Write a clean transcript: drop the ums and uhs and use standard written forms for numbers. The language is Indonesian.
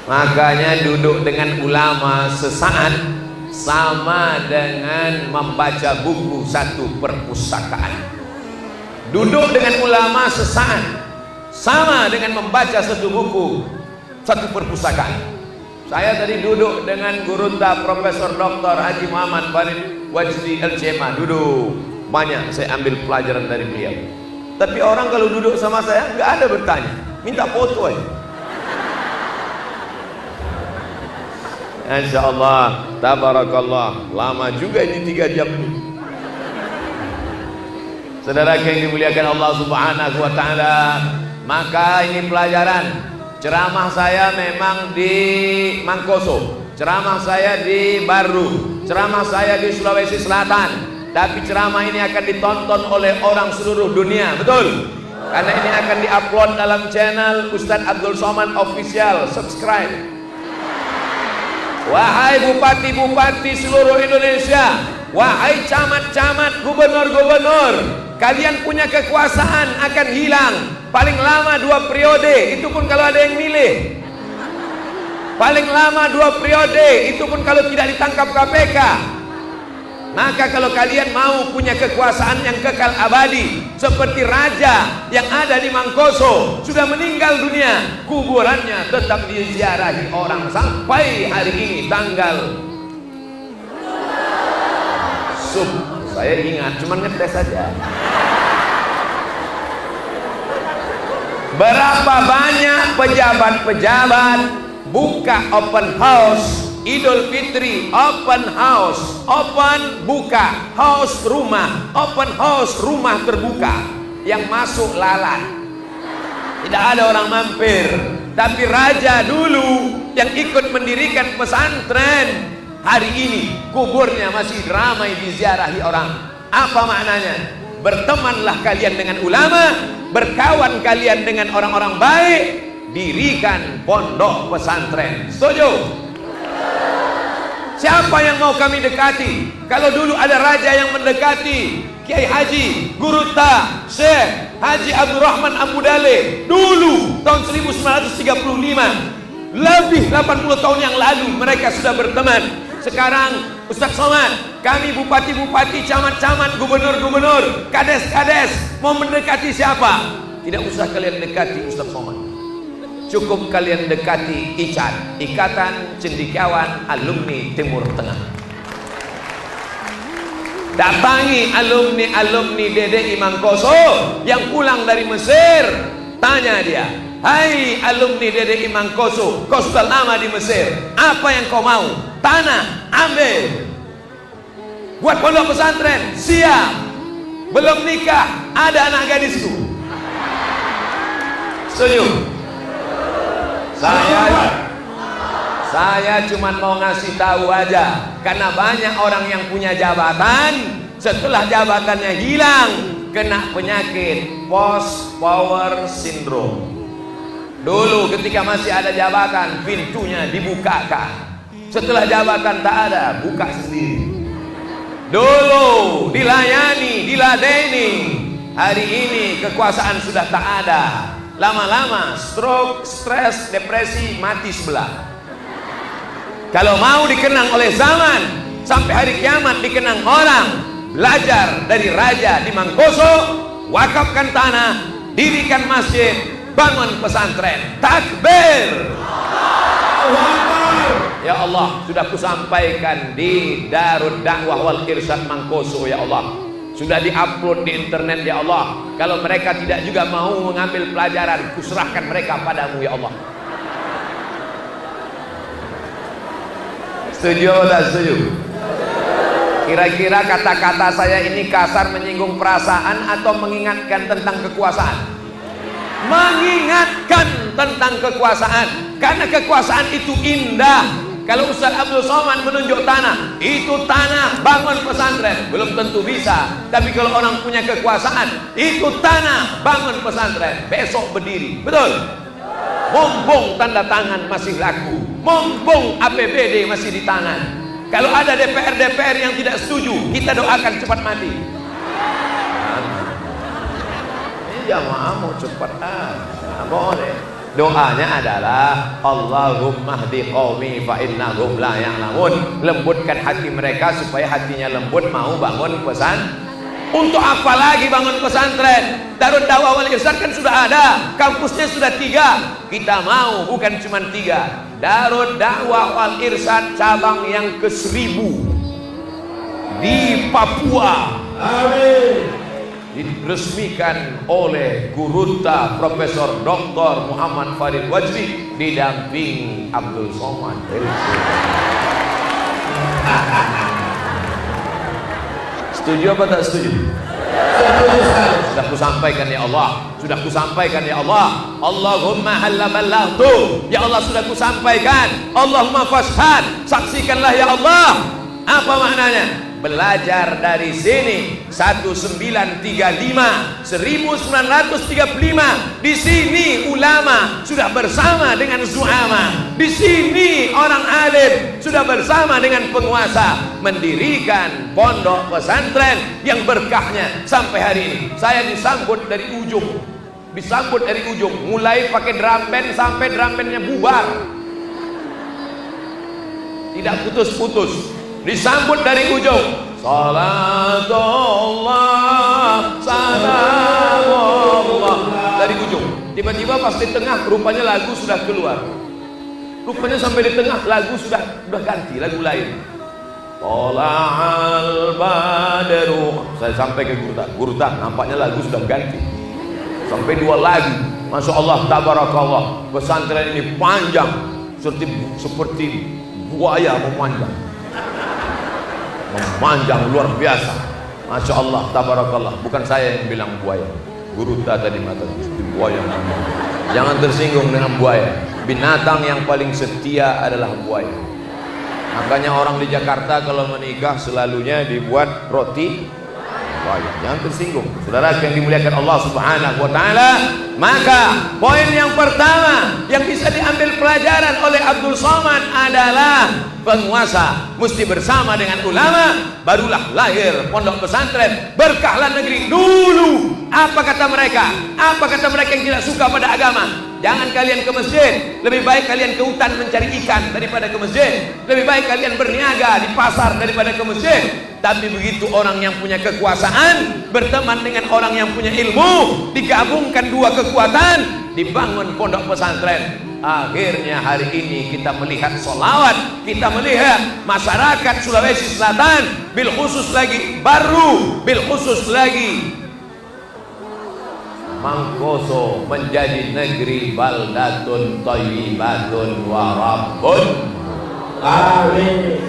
Makanya duduk dengan ulama sesaat sama dengan membaca buku satu perpustakaan. Duduk dengan ulama sesaat sama dengan membaca satu buku satu perpustakaan. Saya tadi duduk dengan Gurunda Profesor Dr. Haji Muhammad Farid Wajdi LCMA. Duduk, banyak saya ambil pelajaran dari beliau. Tapi orang kalau duduk sama saya nggak ada bertanya, minta foto aja. Insya Allah, tabarakallah, lama juga ini 3 jam ini. Saudara yang dimuliakan Allah Subhanahu wa Ta'ala, maka ini pelajaran. Ceramah saya memang di Mangkoso, ceramah saya di Baru, ceramah saya di Sulawesi Selatan, tapi ceramah ini akan ditonton oleh orang seluruh dunia, betul? Karena ini akan diupload dalam channel Ustadz Abdul Somad Official. Subscribe. Wahai bupati-bupati seluruh Indonesia, wahai camat-camat, gubernur-gubernur, kalian punya kekuasaan akan hilang paling lama 2 periode, itu pun kalau ada yang milih. Paling lama 2 periode, itu pun kalau tidak ditangkap KPK. Maka kalau kalian mau punya kekuasaan yang kekal abadi seperti raja yang ada di Mangkoso, sudah meninggal dunia, kuburannya tetap diziarahi orang sampai hari ini tanggal saya ingat, cuman ngetes saja. Berapa banyak pejabat-pejabat buka open house Idul Fitri, open house, open buka, house rumah, open house rumah terbuka, yang masuk lalat, tidak ada orang mampir. Tapi raja dulu yang ikut mendirikan pesantren, hari ini kuburnya masih ramai diziarahi orang. Apa maknanya? Bertemanlah kalian dengan ulama, berkawan kalian dengan orang-orang baik, dirikan pondok pesantren. Setuju? Siapa yang mau kami dekati? Kalau dulu ada raja yang mendekati Kiai Haji Gurutta Syekh Haji Abdurrahman Abu Dale dulu tahun 1935, lebih 80 tahun yang lalu mereka sudah berteman. Sekarang Ustadz Somad, kami bupati-bupati, camat-camat, gubernur-gubernur, kades-kades mau mendekati siapa? Tidak usah kalian dekati Ustadz Somad, cukup kalian dekati ICAT, Ikatan Cendekiawan Alumni Timur Tengah. Datangi alumni DDI Mangkoso yang pulang dari Mesir, tanya dia, hai alumni DDI Mangkoso, kau sudah lama di Mesir, apa yang kau mau? Tanah, ambil. Buat pondok pesantren, siap. Belum nikah, ada anak gadisku. Setuju? Saya cuma mau ngasih tahu aja, karena banyak orang yang punya jabatan, setelah jabatannya hilang, kena penyakit post power syndrome. Dulu ketika masih ada jabatan, pintunya dibukakan. Setelah jabatan tak ada, buka sendiri. Dulu dilayani, diladeni. Hari ini kekuasaan sudah tak ada. Lama-lama stroke, stres, depresi, mati sebelah. Kalau mau dikenang oleh zaman, sampai hari kiamat dikenang orang, belajar dari raja di Mangkoso, wakafkan tanah, dirikan masjid, bangun pesantren. Takbir. Ya Allah, sudah kusampaikan di Darud Dakwah wal Irsyad Mangkoso, ya Allah. Sudah diupload di internet, ya Allah. Kalau mereka tidak juga mau mengambil pelajaran, kuserahkan mereka padamu, ya Allah. Setuju atau setuju? Kira-kira kata-kata saya ini kasar, menyinggung perasaan, atau mengingatkan tentang kekuasaan? Mengingatkan tentang kekuasaan, karena kekuasaan itu indah. Kalau Ustadz Abdul Somad menunjuk tanah, itu tanah bangun pesantren, belum tentu bisa. Tapi kalau orang punya kekuasaan, itu tanah bangun pesantren, besok berdiri. Betul? Mumpung tanda tangan masih laku, mumpung APBD masih di tangan. Kalau ada DPR yang tidak setuju, kita doakan cepat mati. Ini jamaah mau cepat, boleh. Doanya adalah Allahumma hdi qaumi fa innahum la ya'lamun. Lembutkan hati mereka supaya hatinya lembut mau bangun pesan. Untuk apa lagi bangun pesantren? Darut Dakwah Wal Irsyad kan sudah ada, kampusnya sudah 3. Kita mau bukan cuma 3. Darut Dakwah Wal Irsyad cabang yang ke-1000 di Papua. Amin. Diresmikan oleh Guruta Profesor Dr. Muhammad Farid Wajdi didampingi Abdul Somad. Setuju apa tak setuju? Sudah kusampaikan ya Allah, sudah kusampaikan ya Allah. Allahumma halla ballaghtu, ya Allah sudah kusampaikan. Allahumma fashhad, saksikanlah ya Allah. Apa maknanya? Belajar dari sini 1935 di sini ulama sudah bersama dengan zu'ama, di sini orang alim sudah bersama dengan penguasa mendirikan pondok pesantren yang berkahnya sampai hari ini. Saya disambut dari ujung, mulai pakai drum band sampai drum bandnya bubar, tidak putus-putus. Disambut dari ujung, salatullah salamullah, dari ujung. Tiba-tiba pas di tengah rupanya lagu sudah keluar, rupanya sampai di tengah lagu sudah ganti lagu lain. Tola'al badru, saya sampai ke Guruta, nampaknya lagu sudah ganti sampai 2 lagu. Masya Allah, tabarakallah, pesantren ini panjang seperti buaya memanjang luar biasa. Masya Allah, tabarakallah. Bukan saya yang bilang buaya, Guruta tadi mata buaya. Jangan tersinggung dengan buaya. Binatang yang paling setia adalah buaya. Makanya orang di Jakarta kalau menikah selalunya dibuat roti buaya. Jangan tersinggung, saudara yang dimuliakan Allah Subhanahu wa taala. Maka poin yang pertama yang bisa diambil pelajaran oleh Abdul Somad adalah penguasa mesti bersama dengan ulama, barulah lahir pondok pesantren. Berkahlah negeri. Dulu apa kata mereka? Apa kata mereka yang tidak suka pada agama? Jangan kalian ke masjid, lebih baik kalian ke hutan mencari ikan daripada ke masjid. Lebih baik kalian berniaga di pasar daripada ke masjid. Tapi begitu orang yang punya kekuasaan berteman dengan orang yang punya ilmu, digabungkan 2 kekuatan, dibangun pondok pesantren. Akhirnya hari ini kita melihat sholawat, kita melihat masyarakat Sulawesi Selatan, bil khusus lagi Mangkoso menjadi negeri baldatun thayyibatun wa rabbun. Amin.